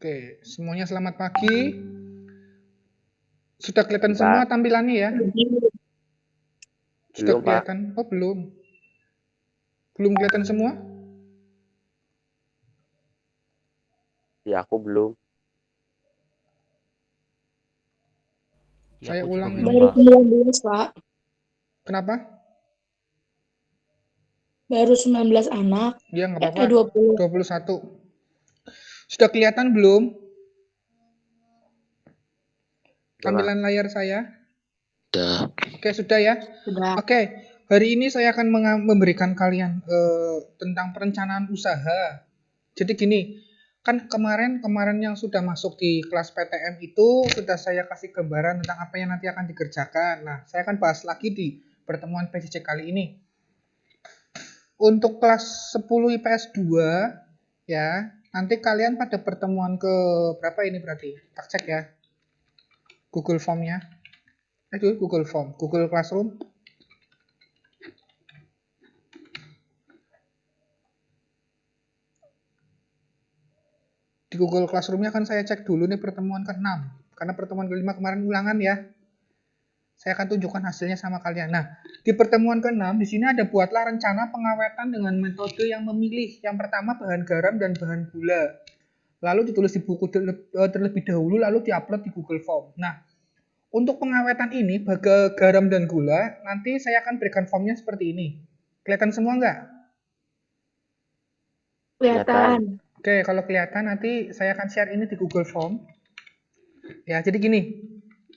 Oke, semuanya selamat pagi. Sudah kelihatan semua tampilannya ya? Sudah Belum, kelihatan? Pak. Oh, belum. Belum kelihatan semua? Ya, aku belum. Saya ulang ini. Baru 19, Pak. Kenapa? Baru 19 anak. Ya, nggak apa-apa. 20. 21. Sudah kelihatan belum tampilan layar saya? Sudah. Oke, sudah ya? Sudah. Oke, hari ini saya akan memberikan kalian tentang perencanaan usaha. Jadi gini, kan kemarin yang sudah masuk di kelas PTM itu sudah saya kasih gambaran tentang apa yang nanti akan dikerjakan. Nah, saya akan bahas lagi di pertemuan PJJ kali ini. Untuk kelas 10 IPS 2, ya, nanti kalian pada pertemuan ke berapa ini berarti? Tak cek ya. Google Form-nya. Google Form, Google Classroom. Di Google Classroom-nya kan saya cek dulu nih pertemuan ke-6. Karena pertemuan ke-5 kemarin ulangan ya. Saya akan tunjukkan hasilnya sama kalian. Nah, di pertemuan ke-6 di sini ada buatlah rencana pengawetan dengan metode yang memilih. Yang pertama bahan garam dan bahan gula. Lalu ditulis di buku terlebih dahulu lalu diupload di Google Form. Nah, untuk pengawetan ini bagi garam dan gula nanti saya akan berikan formnya seperti ini. Kelihatan semua nggak? Kelihatan. Oke, kalau kelihatan nanti saya akan share ini di Google Form. Ya, jadi gini.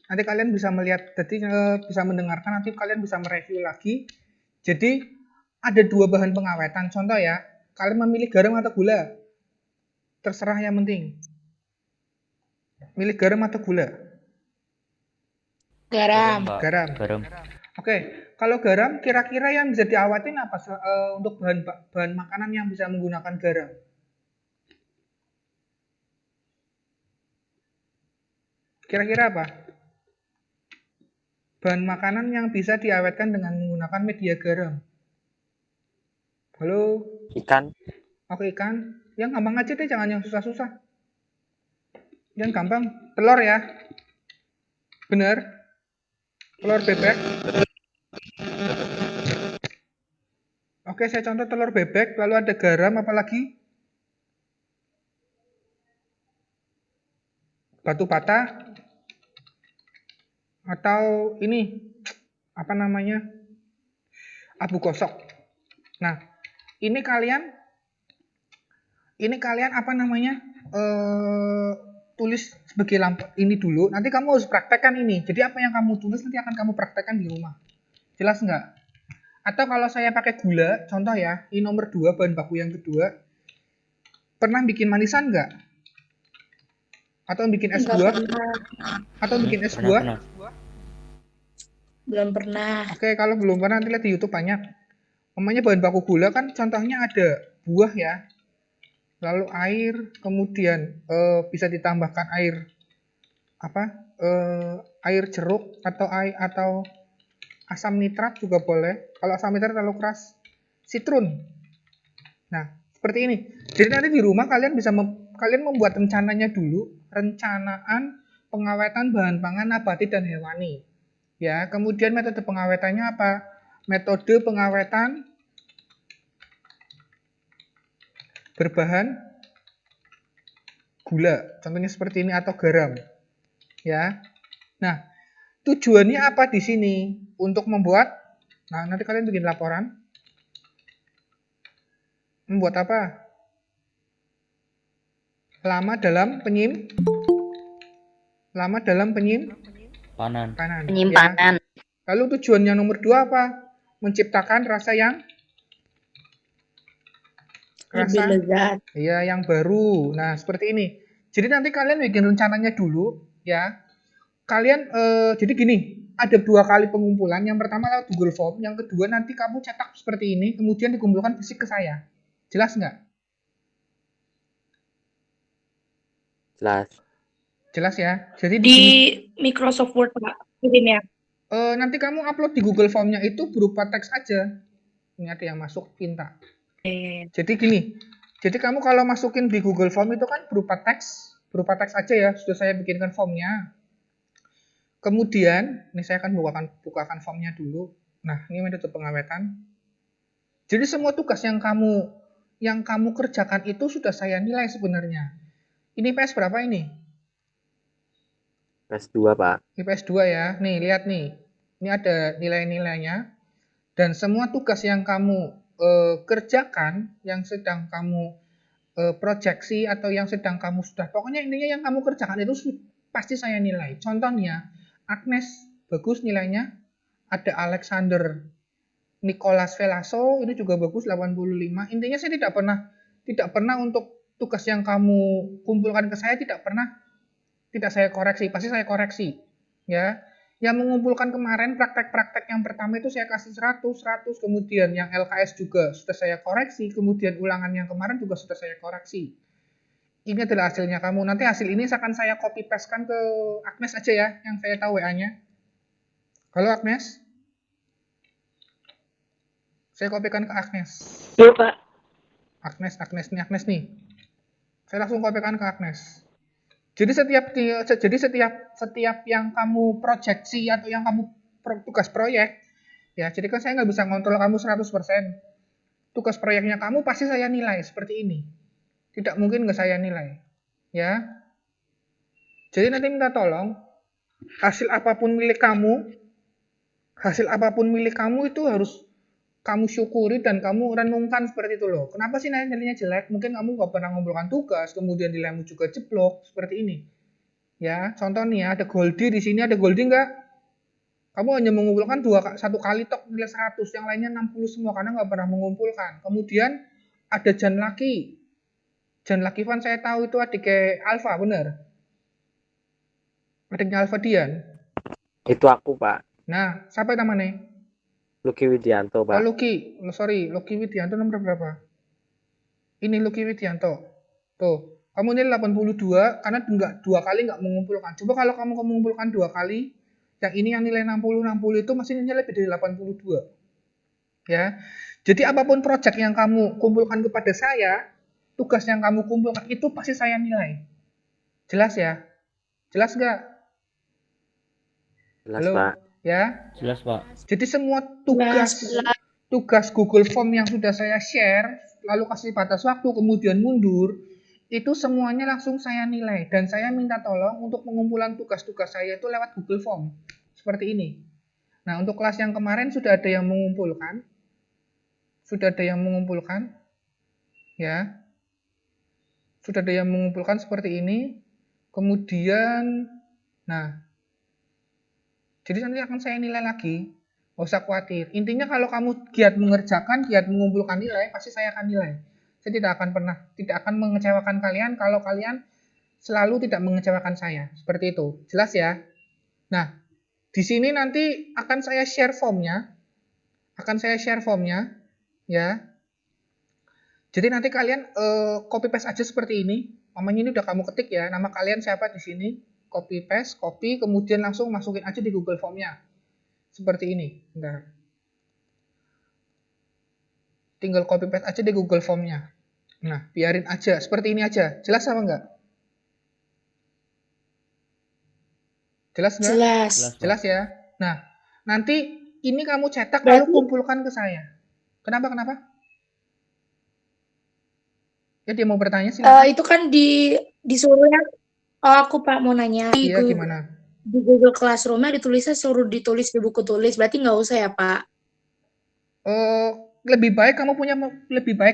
Nanti kalian bisa melihat, jadi bisa mendengarkan, nanti kalian bisa mereview lagi. Jadi ada dua bahan pengawetan. Contoh ya, kalian memilih garam atau gula. Terserah yang penting. Milih garam atau gula? Garam. Garam. Oke, kalau garam kira-kira yang bisa diawatin apa untuk bahan makanan yang bisa menggunakan garam? Kira-kira apa? Bahan makanan yang bisa diawetkan dengan menggunakan media garam. Halo? Ikan. Oke, ikan. Yang gampang aja deh, jangan yang susah-susah. Yang gampang, telur ya. Bener? Telur bebek. Oke, saya contoh telur bebek, lalu ada garam, apalagi? Batu bata. Atau ini, apa namanya? Abu gosok. Nah, ini kalian apa namanya? Tulis sebagai lampu ini dulu. Nanti kamu harus praktekkan ini. Jadi apa yang kamu tulis nanti akan kamu praktekkan di rumah. Jelas nggak? Atau kalau saya pakai gula, contoh ya, ini nomor 2, bahan baku yang kedua. Pernah bikin manisan nggak? Atau bikin es buah? Atau bikin es buah? Belum pernah. Oke, kalau belum pernah nanti lihat di YouTube banyak. Namanya bahan baku gula kan contohnya ada buah ya. Lalu air, kemudian bisa ditambahkan air air jeruk atau asam nitrat juga boleh. Kalau asam nitrat terlalu keras, sitrun. Nah, seperti ini. Jadi nanti di rumah kalian bisa kalian membuat rencananya dulu, rencanaan pengawetan bahan pangan nabati dan hewani. Ya, kemudian metode pengawetannya apa? Metode pengawetan berbahan gula, contohnya seperti ini atau garam. Ya. Nah, tujuannya apa di sini? Untuk membuat, nah nanti kalian bikin laporan. Membuat apa? Lama dalam penyimpanan. Penyimpanan. Ya. Lalu tujuannya nomor 2 apa? Menciptakan rasa yang Lebih lezat. Iya, yang baru. Nah, seperti ini. Jadi nanti kalian bikin rencananya dulu, ya. Kalian, jadi gini, ada 2 kali pengumpulan. Yang pertama lewat Google Form, yang kedua nanti kamu cetak seperti ini, kemudian dikumpulkan fisik ke saya. Jelas nggak? Jelas. Jelas ya. Jadi di Microsoft Word, Pak, kirimnya. Nanti kamu upload di Google Form-nya itu berupa teks aja. Ini ada yang masuk tinta. Jadi gini, jadi kamu kalau masukin di Google Form itu kan berupa teks, berupa teks aja ya, sudah saya bikinkan formnya. Kemudian, ini saya akan bukakan formnya dulu. Nah, ini metode pengawetan. Jadi semua tugas yang kamu kerjakan itu sudah saya nilai sebenarnya. Ini PS berapa ini? PS2, Pak. Ini PS2 ya. Nih, lihat nih. Ini ada nilai-nilainya. Dan semua tugas yang kamu kerjakan, yang sedang kamu proyeksi atau yang sedang kamu pokoknya intinya yang kamu kerjakan itu pasti saya nilai. Contohnya, Agnes bagus nilainya. Ada Alexander Nicholas Velaso ini juga bagus 85. Intinya saya tidak pernah untuk tugas yang kamu kumpulkan ke saya tidak saya koreksi, pasti saya koreksi. Ya. Yang mengumpulkan kemarin praktek-praktek yang pertama itu saya kasih 100, kemudian yang LKS juga sudah saya koreksi, kemudian ulangan yang kemarin juga sudah saya koreksi. Ini adalah hasilnya kamu. Nanti hasil ini akan saya copy paste-kan ke Agnes aja ya, yang saya tahu WA-nya. Halo Agnes? Saya kopikan ke Agnes. Iya, Pak. Agnes nih. Saya langsung kopikan ke Agnes. Jadi setiap yang kamu proyeksi atau yang kamu tugas proyek, ya, jadi kan saya nggak bisa ngontrol kamu 100%. Tugas proyeknya kamu pasti saya nilai seperti ini. Tidak mungkin nggak saya nilai. Ya. Jadi nanti minta tolong, hasil apapun milik kamu itu harus kamu syukuri dan kamu renungkan seperti itu loh. Kenapa sih nilainya jelek? Mungkin kamu nggak pernah mengumpulkan tugas, kemudian nilaimu juga jeblok, seperti ini. Ya, contoh nih ya, ada Goldie di sini, ada Goldie nggak? Kamu hanya mengumpulkan satu kali tok nilai 100, yang lainnya 60 semua karena nggak pernah mengumpulkan. Kemudian ada Jan Lucky. Jan Lucky Van saya tahu itu adiknya Alfa, benar? Adiknya Alfa Dian. Itu aku, Pak. Nah, siapa namanya? Lucky Widianto, Pak. Oh, Lucky Widianto nomor berapa? Ini Lucky Widianto. Tuh, kamu nilai 82 karena dua kali nggak mengumpulkan. Coba kalau kamu mengumpulkan 2 kali, yang ini yang nilai 60 itu masih nilai lebih dari 82. Ya. Jadi apapun proyek yang kamu kumpulkan kepada saya, tugas yang kamu kumpulkan itu pasti saya nilai. Jelas ya? Jelas nggak? Jelas, Halo? Pak. Ya? Jelas, Pak. Jadi semua tugas Google Form yang sudah saya share, lalu kasih batas waktu, kemudian mundur, itu semuanya langsung saya nilai. Dan saya minta tolong untuk pengumpulan tugas-tugas saya itu lewat Google Form. Seperti ini. Nah, untuk kelas yang kemarin sudah ada yang mengumpulkan. Ya. Sudah ada yang mengumpulkan seperti ini. Kemudian, nah, jadi nanti akan saya nilai lagi. Gak usah khawatir. Intinya kalau kamu giat mengerjakan, giat mengumpulkan nilai, pasti saya akan nilai. Saya tidak akan mengecewakan kalian kalau kalian selalu tidak mengecewakan saya. Seperti itu. Jelas ya? Nah, di sini nanti akan saya share formnya. Ya. Jadi nanti kalian copy paste aja seperti ini. Namanya ini udah kamu ketik ya. Nama kalian siapa di sini? Copy paste, kemudian langsung masukin aja di Google Formnya. Seperti ini. Bentar. Tinggal copy paste aja di Google Formnya. Nah, biarin aja. Seperti ini aja. Jelas apa enggak? Jelas enggak? Jelas. Jelas ya? Nah, nanti ini kamu cetak lalu kumpulkan ke saya. Kenapa? Ya, dia mau bertanya sih. Itu kan disuruhnya, aku Pak mau nanya. Iya, gimana? Di Google Classroom-nya ditulisnya suruh ditulis di buku tulis, berarti nggak usah ya Pak? Lebih baik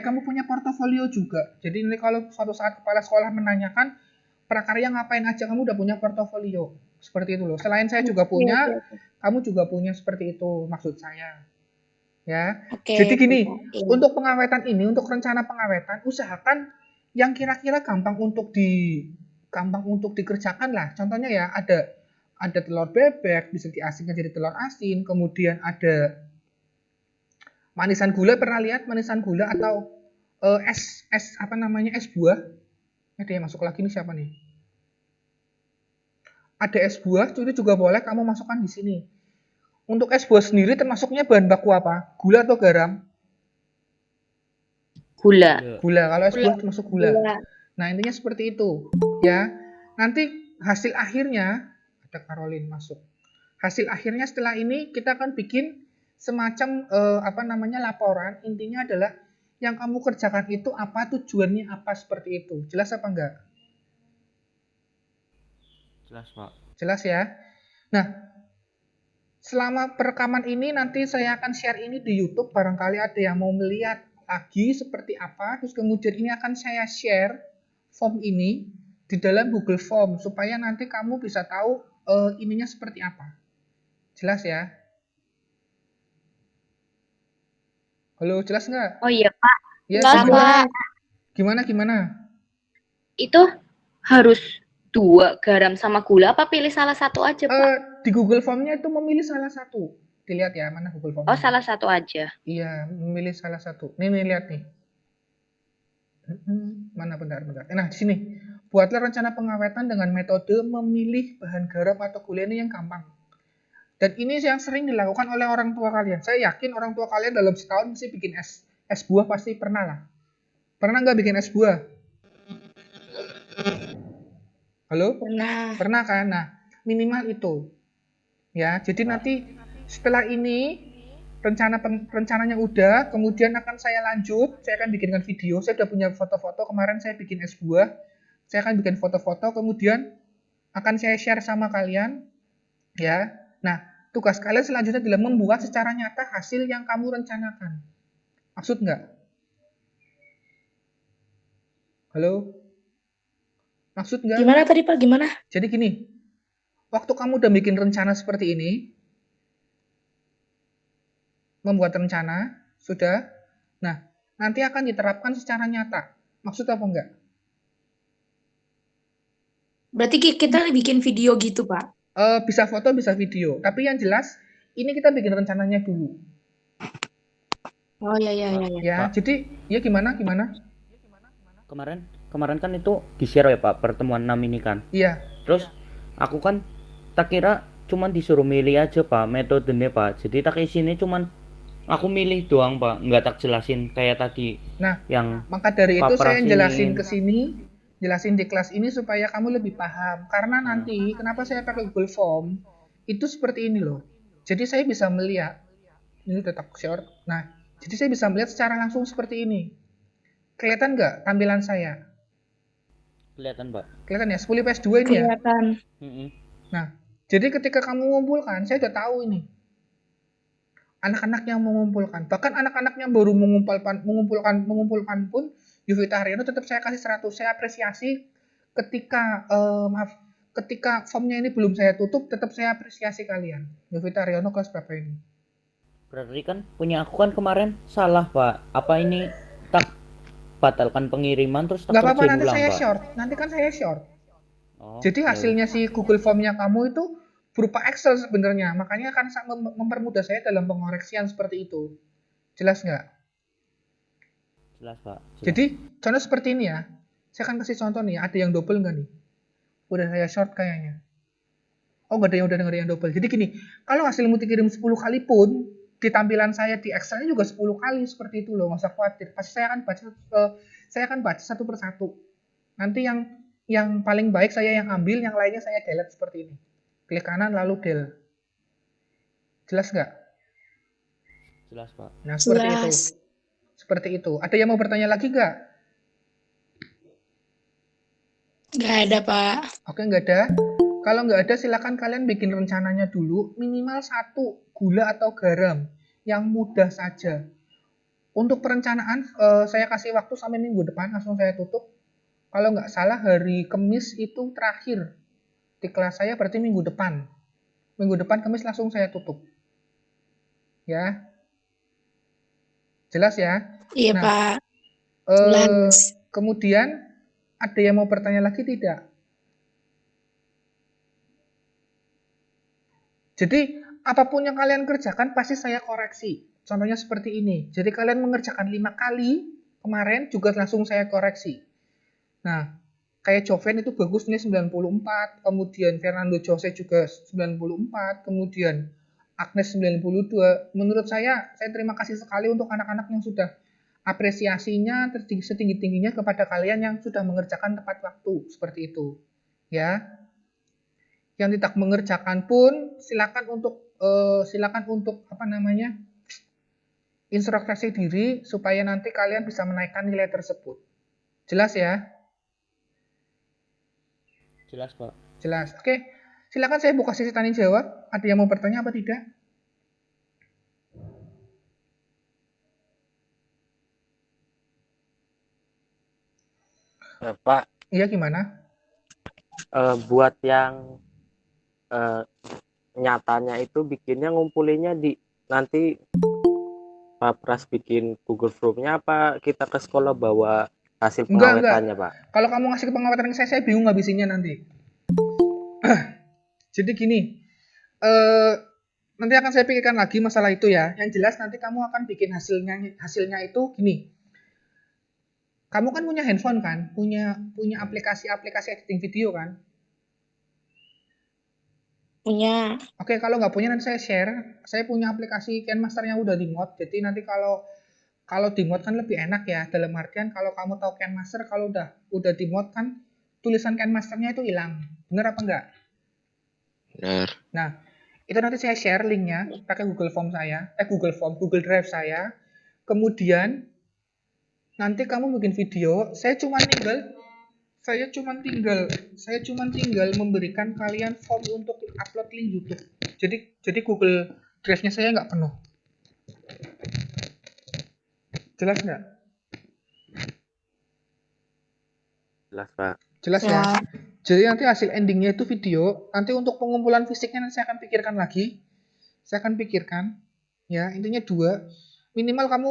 kamu punya portofolio juga. Jadi ini kalau suatu saat kepala sekolah menanyakan prakarya ngapain aja, kamu udah punya portofolio. Seperti itu loh. Selain saya juga punya, kamu juga punya seperti itu maksud saya. Ya. Jadi gini, untuk pengawetan ini, untuk rencana pengawetan, usahakan yang kira-kira gampang untuk dikerjakan lah. Contohnya ya ada telur bebek, bisa diasinkan jadi telur asin, kemudian ada manisan gula, pernah lihat manisan gula atau es buah? Ada yang masuk lagi nih, siapa nih? Ada es buah, itu juga boleh kamu masukkan di sini. Untuk es buah sendiri termasuknya bahan baku apa? Gula atau garam? Gula. Kalau es buah termasuk gula. Nah, intinya seperti itu, ya. nanti hasil akhirnya, ada Caroline masuk. Hasil akhirnya setelah ini kita akan bikin semacam laporan. Intinya adalah yang kamu kerjakan itu apa, tujuannya apa, seperti itu. Jelas apa enggak? Jelas, Pak. Jelas ya. Nah, selama perekaman ini nanti saya akan share ini di YouTube. Barangkali ada yang mau melihat lagi seperti apa. Terus kemudian ini akan saya share form ini di dalam Google Form supaya nanti kamu bisa tahu ininya seperti apa. Jelas ya? Halo, jelas nggak? Oh iya, Pak. Ya, Jelas, gimana? Pak. Gimana? Itu harus 2 garam sama gula apa pilih salah satu aja, Pak? Di Google Form-nya itu memilih salah satu. Dilihat ya, mana Google Form-nya. Oh, salah satu aja. Iya, memilih salah satu. Nih lihat nih. Mana bentar. Nah, di sini. Buatlah rencana pengawetan dengan metode memilih bahan garam atau gula ini yang gampang. Dan ini yang sering dilakukan oleh orang tua kalian. Saya yakin orang tua kalian dalam setahun mesti bikin es buah, pasti pernah lah. Pernah nggak bikin es buah? Halo? Pernah. Pernah kan? Nah, minimal itu. Ya, jadi nanti setelah ini rencananya udah, kemudian akan saya lanjut, saya akan bikinkan video. Saya udah punya foto-foto, kemarin saya bikin es buah. Saya akan bikin foto-foto, kemudian akan saya share sama kalian. Ya. Nah, tugas kalian selanjutnya adalah membuat secara nyata hasil yang kamu rencanakan. Maksud nggak? Halo? Maksud nggak? Gimana tadi, Pak? Gimana? Jadi gini, waktu kamu udah bikin rencana seperti ini, membuat rencana, sudah, nah, nanti akan diterapkan secara nyata. Maksud apa enggak? Berarti kita bikin video gitu, Pak? Bisa foto, bisa video. Tapi yang jelas, ini kita bikin rencananya dulu. Oh, iya. Ya, Pak. jadi, ya gimana? Kemarin kan itu di-share ya, Pak, pertemuan 6 ini kan. Iya. Terus aku kan tak kira cuman disuruh milih aja, Pak, metodenya, Pak. Jadi tak isine cuman aku milih doang, Pak. Nggak tak jelasin kayak tadi. Nah, yang maka dari itu saya paprasin. jelasin ke sini, jelasin di kelas ini supaya kamu lebih paham. Karena nanti, kenapa saya pakai Google Form, itu seperti ini loh. Jadi saya bisa melihat, ini udah tak short. Nah, jadi saya bisa melihat secara langsung seperti ini. Kelihatan nggak tampilan saya? Kelihatan, Pak. Kelihatan ya, 10 PS 2 ini ya? Kelihatan. Nah, jadi ketika kamu mengumpulkan, saya udah tahu ini. Anak-anak yang mengumpulkan. Bahkan anak-anak yang baru mengumpulkan pun, Yovita Haryono tetap saya kasih 100. Saya apresiasi ketika, ketika formnya ini belum saya tutup, tetap saya apresiasi kalian. Yovita Haryono kelas berapa ini? Berarti kan punya aku kan kemarin salah, Pak. Apa ini tak batalkan pengiriman terus tak Nggak apa-apa, kerjain nanti ulang, saya Pak? short. Nanti kan saya short. Oh, Jadi ya hasilnya si Google Form-nya kamu itu berupa Excel sebenarnya. Makanya akan mempermudah saya dalam pengoreksian seperti itu. Jelas nggak? Jelas, Pak. Jelas. Jadi contoh seperti ini ya. Saya akan kasih contoh nih. Ada yang double nggak nih? Udah saya short kayaknya. Oh, nggak ada yang double. Jadi gini, kalau hasilmu dikirim 10 kali pun, di tampilan saya di Excel-nya juga 10 kali seperti itu loh. Nggak usah khawatir. Pasti saya akan baca satu persatu. Nanti yang paling baik saya yang ambil, yang lainnya saya delete seperti ini. Klik kanan lalu del. Jelas nggak? Jelas, Pak. Nah, seperti itu. Jelas. Seperti itu. Ada yang mau bertanya lagi nggak? Nggak ada, Pak. Oke, nggak ada. Kalau nggak ada, silakan kalian bikin rencananya dulu. Minimal 1 gula atau garam. Yang mudah saja. Untuk perencanaan, saya kasih waktu sampai minggu depan, langsung saya tutup. Kalau nggak salah, hari Kamis itu terakhir. Di kelas saya berarti minggu depan. Minggu depan Kamis langsung saya tutup. Ya. Jelas ya? Iya, Nah, Pak. Jelas. Kemudian, ada yang mau bertanya lagi tidak? Jadi, apapun yang kalian kerjakan, pasti saya koreksi. Contohnya seperti ini. Jadi, kalian mengerjakan 5 kali, kemarin juga langsung saya koreksi. Nah, kayak Joven itu bagus nih 94, kemudian Fernando Jose juga 94, kemudian Agnes 92. Menurut saya terima kasih sekali untuk anak-anak yang sudah apresiasinya setinggi-tingginya kepada kalian yang sudah mengerjakan tepat waktu, seperti itu. ya. Yang tidak mengerjakan pun silakan untuk apa namanya? Introspeksi diri supaya nanti kalian bisa menaikkan nilai tersebut. Jelas ya? Jelas, Pak. Jelas. Oke. Silakan saya buka sesi tanya jawab. Ada yang mau bertanya apa tidak? Pak, Iya, gimana? buat yang eh, nyatanya itu bikinnya ngumpulinnya di nanti Pak Pras bikin Google Form-nya apa kita ke sekolah bawa hasil Enggak. pengawetannya, Pak? Kalau kamu ngasih pengawetan ke saya bingung ngabisinnya nanti. Jadi gini, nanti akan saya pikirkan lagi masalah itu ya. Yang jelas nanti kamu akan bikin hasilnya itu gini. Kamu kan punya handphone kan, punya aplikasi editing video kan. Punya. Oke, kalau nggak punya nanti saya share. Saya punya aplikasi KineMaster yang udah di mod. Jadi nanti kalau di mod kan lebih enak ya. Dalam artian kalau kamu tahu KineMaster, kalau udah di mod kan tulisan KineMaster-nya itu hilang. Bener apa enggak? Benar. Nah, itu nanti saya share linknya pakai Google Drive saya. Kemudian nanti kamu bikin video. Saya cuma tinggal memberikan kalian form untuk upload link YouTube. Jadi Google Drive-nya saya nggak penuh. Jelas nggak? Jelas, Pak. Jelas ya? Jadi nanti hasil endingnya itu video. Nanti untuk pengumpulan fisiknya nanti saya akan pikirkan lagi. Ya, intinya 2. Minimal kamu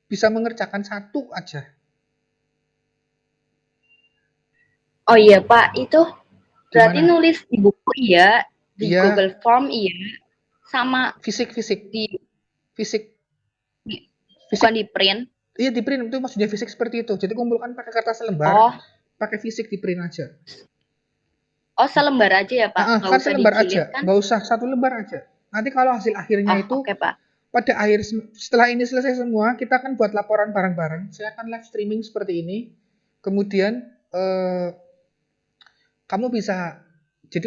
bisa mengerjakan 1 aja. Oh iya Pak, itu berarti Gimana? nulis di buku iya, di Iya. Google Form iya, sama Fisik. di Fisik. bukan di print. Iya, di print itu maksudnya fisik seperti itu. Jadi kumpulkan pakai kertas lembar, Oh, pakai fisik di print aja. selembar aja ya Pak, nggak Kan usah selembar dijilid aja, kan? nggak usah 1 lembar aja. Nanti kalau hasil akhirnya itu Oke Pak. setelah ini selesai semua, kita akan buat laporan bareng-bareng. Saya akan live streaming seperti ini. Kemudian kamu bisa, jadi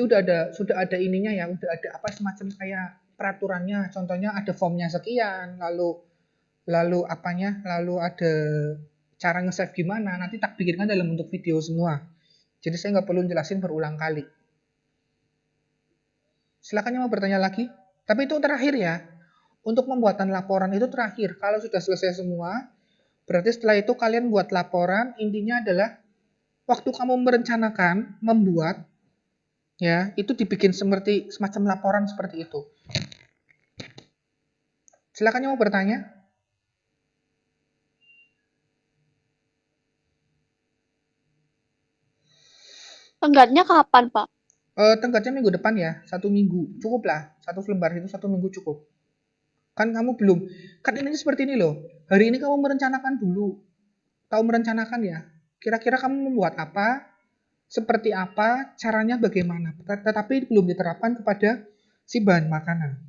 sudah ada ininya ya, udah ada apa semacam kayak peraturannya. Contohnya ada formnya sekian, lalu ada cara nge-save gimana. Nanti tak bikinkan dalam bentuk video semua. Jadi saya nggak perlu jelasin berulang kali. Silakan yang mau bertanya lagi. Tapi itu terakhir ya. Untuk pembuatan laporan itu terakhir. Kalau sudah selesai semua, berarti setelah itu kalian buat laporan. Intinya adalah waktu kamu merencanakan, membuat, ya itu dibikin semacam laporan seperti itu. Silakan yang mau bertanya. Tenggatnya kapan, Pak? Tenggatnya minggu depan ya, 1 minggu. Cukup lah, 1 lembar itu 1 minggu cukup. Kan kamu belum, kan ini seperti ini loh. Hari ini kamu merencanakan dulu. Tahu merencanakan ya. Kira-kira kamu membuat apa, seperti apa, caranya bagaimana. Tetapi belum diterapkan kepada si bahan makanan.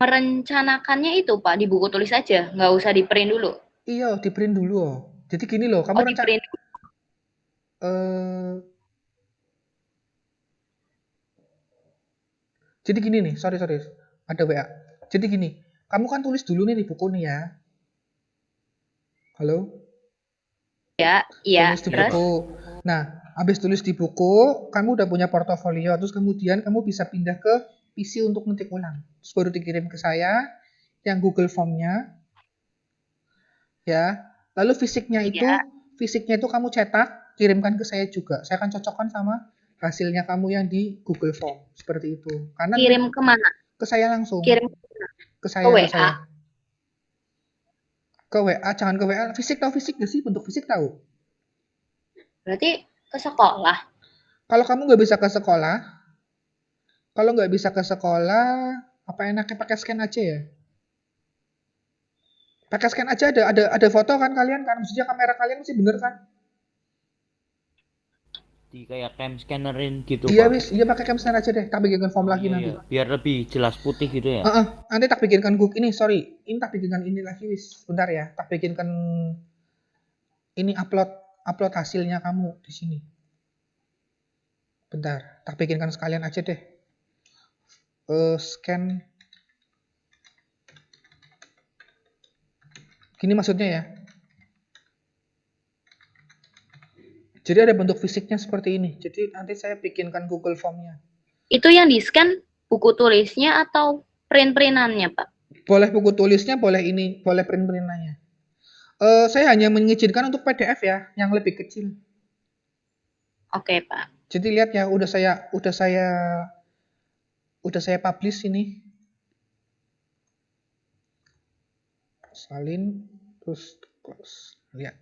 Merencanakannya itu Pak di buku tulis aja, nggak usah di print dulu. Iya, di print dulu. Oh. Jadi gini loh, kamu di print. Jadi gini nih, sorry, ada WA. Jadi gini, kamu kan tulis dulu nih di buku nih ya. Halo? Iya. Tulis di buku. Nah, habis tulis di buku, kamu udah punya portofolio, terus kemudian kamu bisa pindah ke PC untuk ngetik ulang. Terus baru dikirim ke saya, yang Google Form-nya. Ya, lalu fisiknya itu kamu cetak, kirimkan ke saya juga. Saya akan cocokkan sama hasilnya kamu yang di Google Form seperti itu. Karena kirim kemana? Ke saya langsung. Kirim ke saya. WA. Ke saya. Ke WA, jangan ke WA. Fisik tahu fisik gak sih? Bentuk fisik tahu? Berarti ke sekolah. Kalau kamu nggak bisa ke sekolah, apa enaknya pakai scan aja ya? Pakai scan aja, ada foto kan kalian kan? Maksudnya kamera kalian masih bener kan? Di kayak cam scannerin gitu, Iya Pak. wis, iya pakai cam scan aja deh. Tak bikinkan form lagi nanti. Iya. Biar lebih jelas putih gitu ya. Nanti tak bikinkan ini tak bikinkan ini lagi wis. Bentar ya, tak bikinkan ini upload upload hasilnya kamu di sini. Bentar, tak bikinkan sekalian aja deh. Scan. Gini maksudnya ya. Jadi ada bentuk fisiknya seperti ini. Jadi nanti saya bikinkan Google Form-nya. Itu yang di-scan buku tulisnya atau print-printannya, Pak? Boleh buku tulisnya, boleh ini, boleh print-printannya. Saya hanya mengizinkan untuk PDF ya, yang lebih kecil. Oke, Pak. Jadi lihat ya, udah saya publish ini. Salin, terus close. Lihat.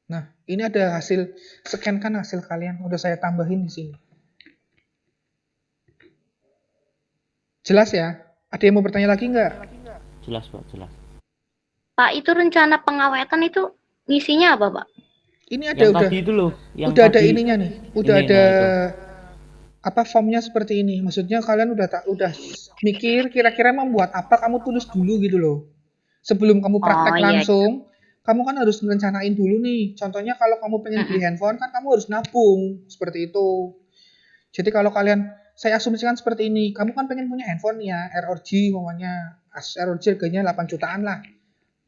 Nah, ini ada hasil, scan kan hasil kalian, udah saya tambahin di sini. Jelas ya? Ada yang mau bertanya lagi nggak? Jelas Pak, jelas. Pak, itu rencana pengawetan itu ngisinya apa, Pak? Ini ada Yang udah tadi itu loh, yang udah ada tadi ininya nih, udah ini, ada nah itu. apa formnya seperti ini. Maksudnya kalian udah mikir kira-kira membuat apa, kamu tulis dulu gitu loh. Sebelum kamu praktek Oh, iya. langsung, kamu kan harus merencanain dulu nih. Contohnya kalau kamu pengen beli handphone kan kamu harus nabung seperti itu. Jadi kalau kalian, saya asumsikan seperti ini, kamu kan pengen punya handphone ya, ROG umpamanya, ROG harganya 8 jutaan lah.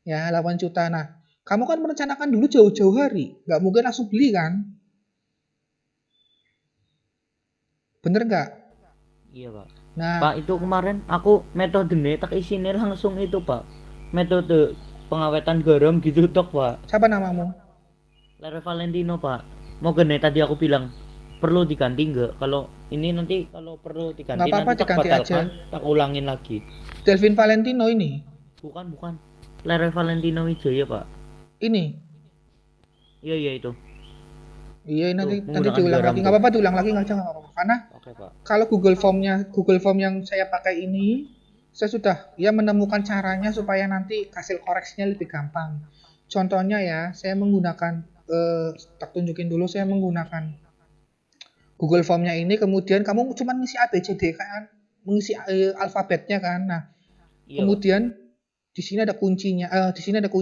Ya, 8 juta. Nah, kamu kan merencanakan dulu jauh-jauh hari. Nggak mungkin langsung beli kan? Bener nggak? Iya Pak. Nah, Pak, itu kemarin aku metodenya tak isine langsung itu Pak. Metode pengawetan garam gitu tok Pak. siapa namamu? Lara Valentino Pak. Mau gene tadi aku bilang perlu diganti nggak? Kalau ini nanti kalau perlu diganti Nggak apa-apa, nanti tak diganti batalkan, aja. tak ulangin lagi. Delvin Valentino ini. Bukan. Lara Valentino Wijaya Pak. Ini. Iya itu. Iya, nanti menggunakan diulang garam lagi. tuh. Nggak apa-apa, diulang lagi nggak apa-apa. Karena Oke Pak. kalau Google Form yang saya pakai ini, saya sudah ya menemukan caranya supaya nanti hasil koreksinya lebih gampang. Contohnya ya, saya menggunakan, tak tunjukin dulu, saya menggunakan Google Form-nya ini, kemudian kamu cuma ngisi A, B, C, D kan, mengisi alfabetnya kan. Nah, Iya Pak. kemudian di sini ada kuncinya, di sini ada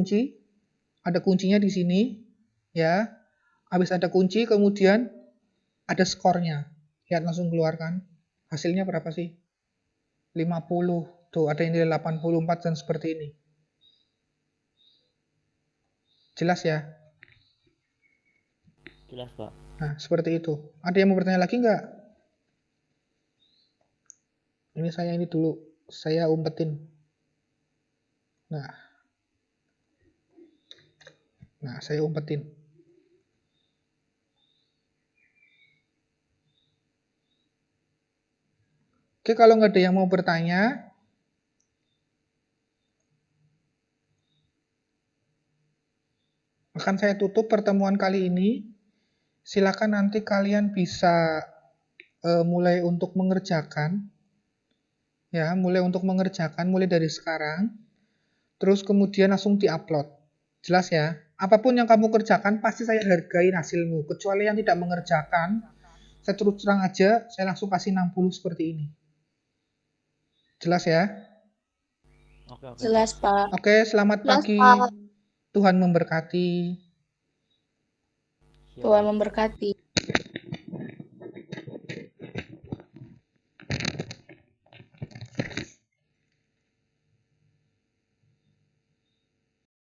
kuncinya di sini, ya. Habis ada kunci, kemudian ada skornya. Lihat langsung keluarkan. Hasilnya berapa sih? 50. Tuh, ada yang nilai 84 dan seperti ini. Jelas ya? Jelas Pak. Nah, seperti itu. Ada yang mau bertanya lagi nggak? Ini saya ini dulu. Saya umpetin. Nah, saya umpetin. Oke, kalau nggak ada yang mau bertanya, akan saya tutup pertemuan kali ini. Silakan nanti kalian bisa mulai untuk mengerjakan. Ya, mulai dari sekarang. Terus kemudian langsung diupload. Jelas ya? Apapun yang kamu kerjakan, pasti saya hargain hasilmu. Kecuali yang tidak mengerjakan, saya terus terang aja, saya langsung kasih 60 seperti ini. Jelas ya? Oke. Jelas, Pak. Oke, selamat Jelas, pagi. Pak. Tuhan memberkati. Siap, Tuhan Pak. memberkati.